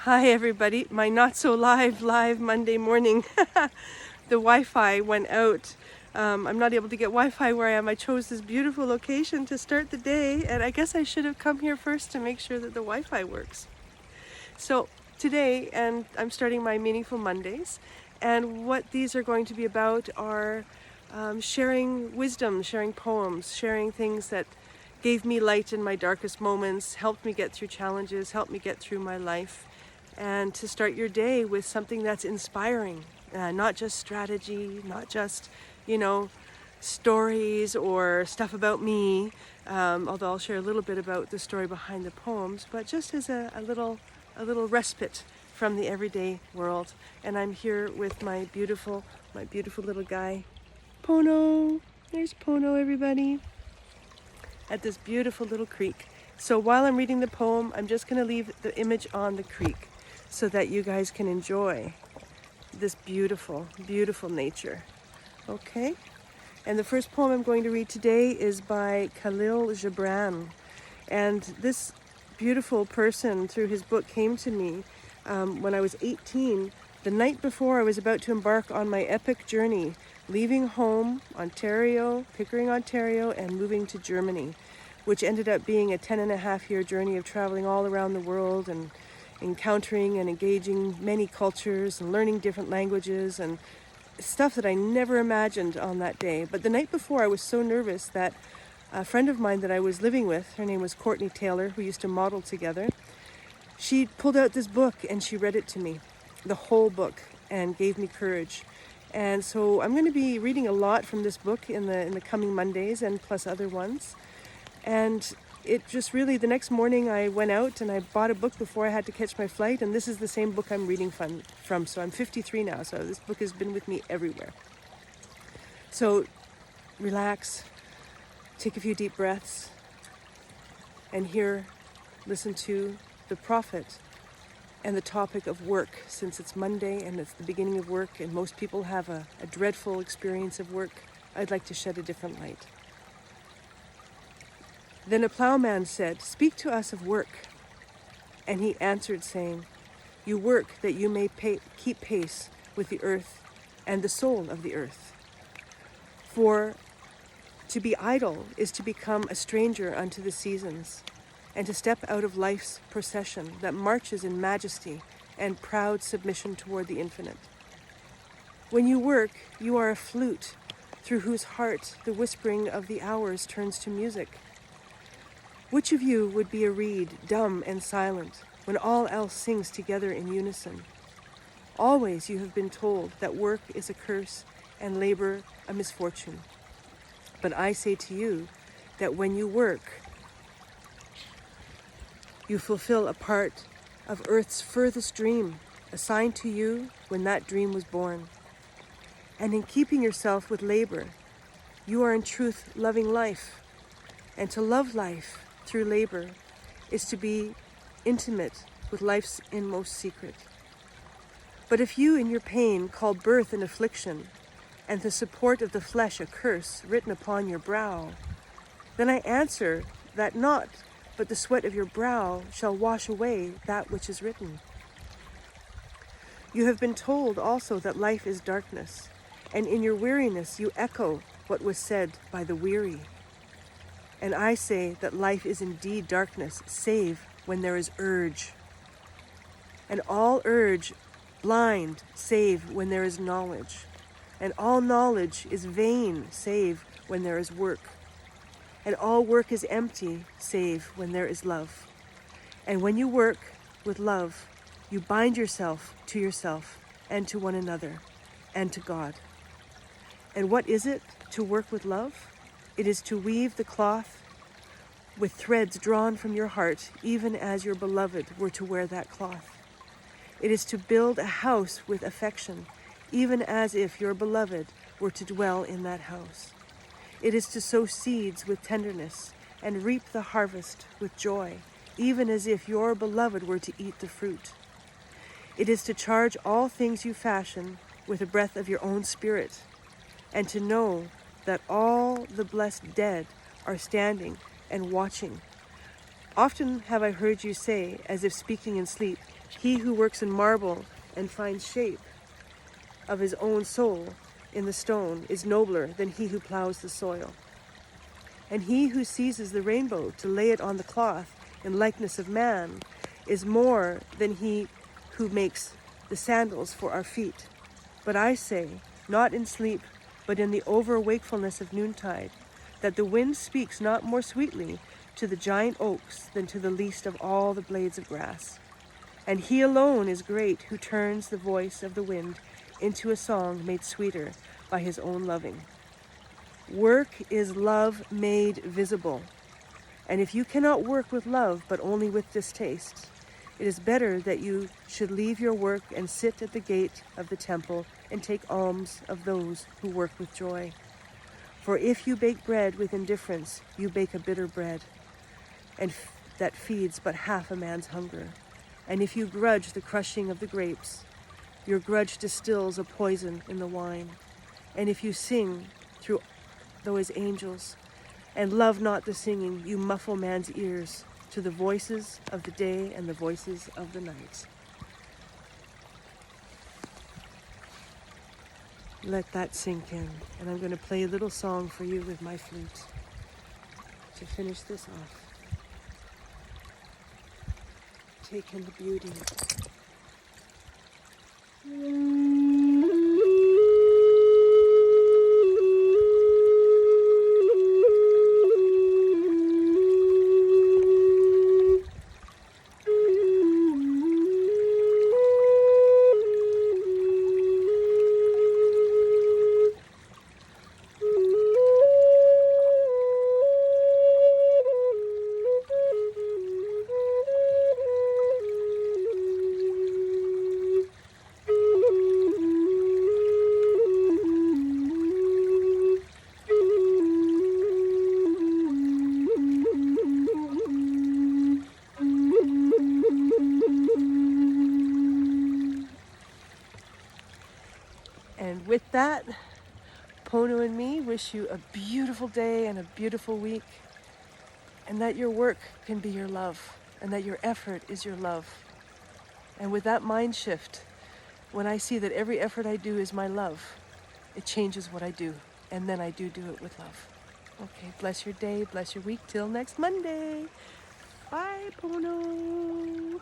Hi everybody, my not so live Monday morning. The Wi-Fi went out. I'm not able to get Wi-Fi where I am. I chose this beautiful location to start the day, and I guess I should have come here first to make sure that the Wi-Fi works. So today, and I'm starting my Meaningful Mondays, and what these are going to be about are sharing wisdom, sharing poems, sharing things that gave me light in my darkest moments, helped me get through challenges, helped me get through my life, and to start your day with something that's inspiring, not just strategy, not just, stories or stuff about me, although I'll share a little bit about the story behind the poems, but just as a little respite from the everyday world. And I'm here with my beautiful little guy, Pono. There's Pono, everybody, at this beautiful little creek. So while I'm reading the poem, I'm just going to leave the image on the creek so that you guys can enjoy this beautiful, beautiful nature. Okay? And the first poem I'm going to read today is by Khalil Gibran. And this beautiful person, through his book, came to me when I was 18, the night before I was about to embark on my epic journey, leaving home, Ontario, Pickering, Ontario, and moving to Germany, which ended up being a 10.5-year journey of traveling all around the world and encountering and engaging many cultures and learning different languages and stuff that I never imagined on that day. But the night before, I was so nervous that a friend of mine that I was living with, her name was Courtney Taylor, who used to model together, she pulled out this book and she read it to me, the whole book, and gave me courage. And so I'm going to be reading a lot from this book in the coming Mondays, and plus other ones. And it just really, the next morning I went out and I bought a book before I had to catch my flight, and this is the same book I'm reading from. So I'm 53 now, so this book has been with me everywhere. So relax, take a few deep breaths, and listen to the prophet and the topic of work, since it's Monday and it's the beginning of work and most people have a dreadful experience of work. I'd like to shed a different light. Then a plowman said, "Speak to us of work." And he answered, saying, "You work that you may keep pace with the earth and the soul of the earth. For to be idle is to become a stranger unto the seasons, and to step out of life's procession that marches in majesty and proud submission toward the infinite. When you work, you are a flute through whose heart the whispering of the hours turns to music. Which of you would be a reed, dumb and silent, when all else sings together in unison? Always you have been told that work is a curse and labor a misfortune. But I say to you that when you work, you fulfill a part of Earth's furthest dream, assigned to you when that dream was born. And in keeping yourself with labor, you are in truth loving life. And to love life through labor is to be intimate with life's inmost secret. But if you in your pain call birth an affliction, and the support of the flesh a curse written upon your brow, then I answer that not but the sweat of your brow shall wash away that which is written. You have been told also that life is darkness, and in your weariness you echo what was said by the weary. And I say that life is indeed darkness, save when there is urge. And all urge blind, save when there is knowledge. And all knowledge is vain, save when there is work. And all work is empty, save when there is love. And when you work with love, you bind yourself and to one another and to God. And what is it to work with love? It is to weave the cloth with threads drawn from your heart, even as your beloved were to wear that cloth. It is to build a house with affection, even as if your beloved were to dwell in that house. It is to sow seeds with tenderness and reap the harvest with joy, even as if your beloved were to eat the fruit. It is to charge all things you fashion with the breath of your own spirit, and to know that all the blessed dead are standing and watching. Often have I heard you say, as if speaking in sleep, He who works in marble and finds shape of his own soul in the stone is nobler than he who plows the soil. And he who seizes the rainbow to lay it on the cloth in likeness of man is more than he who makes the sandals for our feet. But I say, not in sleep, but in the over-wakefulness of noontide, that the wind speaks not more sweetly to the giant oaks than to the least of all the blades of grass. And he alone is great who turns the voice of the wind into a song made sweeter by his own loving. Work is love made visible. And if you cannot work with love, but only with distaste, it is better that you should leave your work and sit at the gate of the temple and take alms of those who work with joy. For if you bake bread with indifference, you bake a bitter bread, and that feeds but half a man's hunger. And if you grudge the crushing of the grapes, your grudge distills a poison in the wine. And if you sing through those angels, and love not the singing, you muffle man's ears to the voices of the day and the voices of the night. Let that sink in. And I'm going to play a little song for you with my flute to finish this off. Take in the beauty. And with that, Pono and me wish you a beautiful day and a beautiful week, and that your work can be your love, and that your effort is your love. And with that mind shift, when I see that every effort I do is my love, it changes what I do, and then I do it with love. Okay, bless your day, bless your week, till next Monday. Bye, Pono.